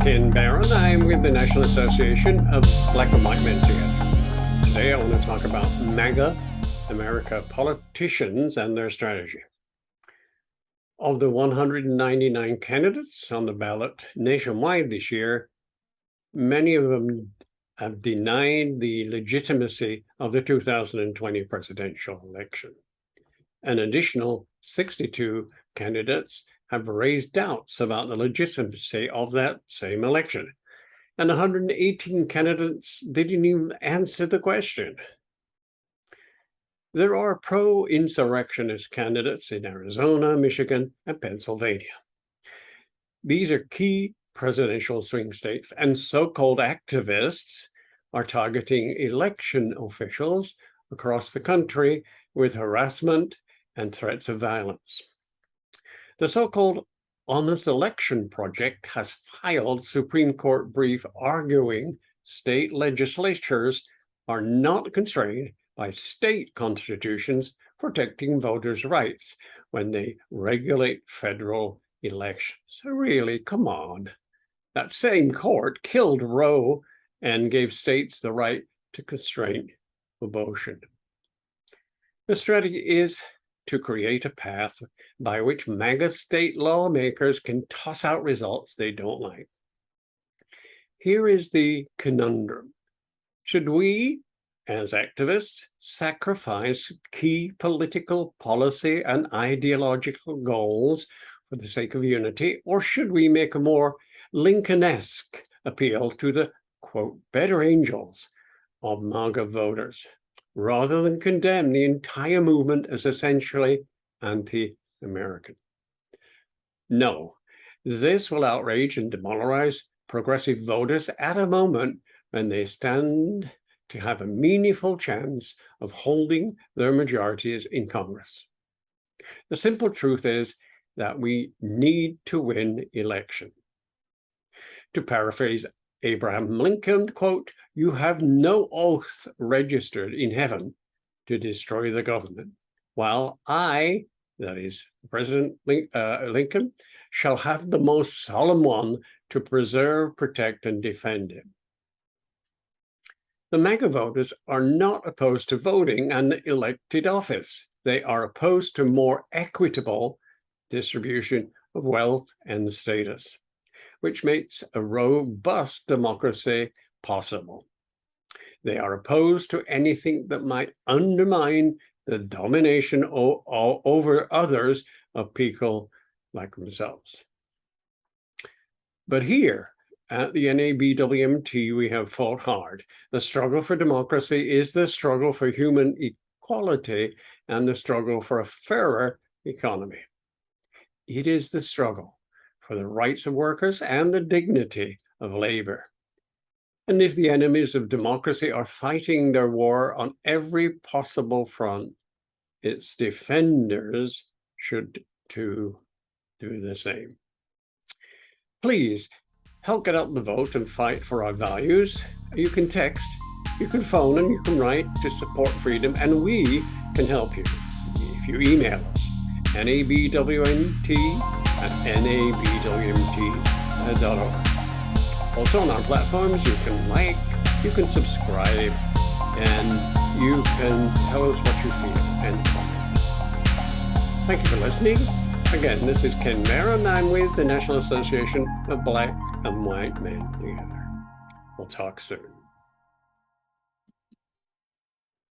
Ken Barron. I'm with the National Association of Black and White Men Together. Today I want to talk about MAGA, America politicians and their strategy. Of the 199 candidates on the ballot nationwide this year, many of them have denied the legitimacy of the 2020 presidential election. An additional 62 candidates have raised doubts about the legitimacy of that same election. And 118 candidates didn't even answer the question. There are pro-insurrectionist candidates in Arizona, Michigan, and Pennsylvania. These are key presidential swing states, and so-called activists are targeting election officials across the country with harassment and threats of violence. The so-called Honest Election Project has filed Supreme Court brief arguing state legislatures are not constrained by state constitutions protecting voters' rights when they regulate federal elections. Really, come on. That same court killed Roe and gave states the right to constrain abortion. The strategy is to create a path by which MAGA state lawmakers can toss out results they don't like. Here is the conundrum. Should we, as activists, sacrifice key political policy and ideological goals for the sake of unity, or should we make a more Lincoln-esque appeal to the, quote, better angels of MAGA voters, rather than condemn the entire movement as essentially anti-American? No, this will outrage and demoralize progressive voters at a moment when they stand to have a meaningful chance of holding their majorities in Congress. The simple truth is that we need to win election. To paraphrase Abraham Lincoln, quote, "You have no oath registered in heaven to destroy the government, while I," that is President Lincoln, "shall have the most solemn one to preserve, protect, and defend him." The MAGA voters are not opposed to voting an elected office. They are opposed to more equitable distribution of wealth and status, which makes a robust democracy possible. They are opposed to anything that might undermine the domination over others of people like themselves. But here at the NABWMT, we have fought hard. The struggle for democracy is the struggle for human equality and the struggle for a fairer economy. It is the struggle for the rights of workers and the dignity of labor. And if the enemies of democracy are fighting their war on every possible front, its defenders should do the same. Please help get out the vote and fight for our values. You can text, you can phone, and you can write to support freedom, and we can help you. If you email us, nabwmt@nabwmt.org. Also on our platforms, you can like, you can subscribe, and you can tell us what you feel and comment. Thank you for listening. Again, this is Ken Barron. I'm with the National Association of Black and White Men Together. We'll talk soon.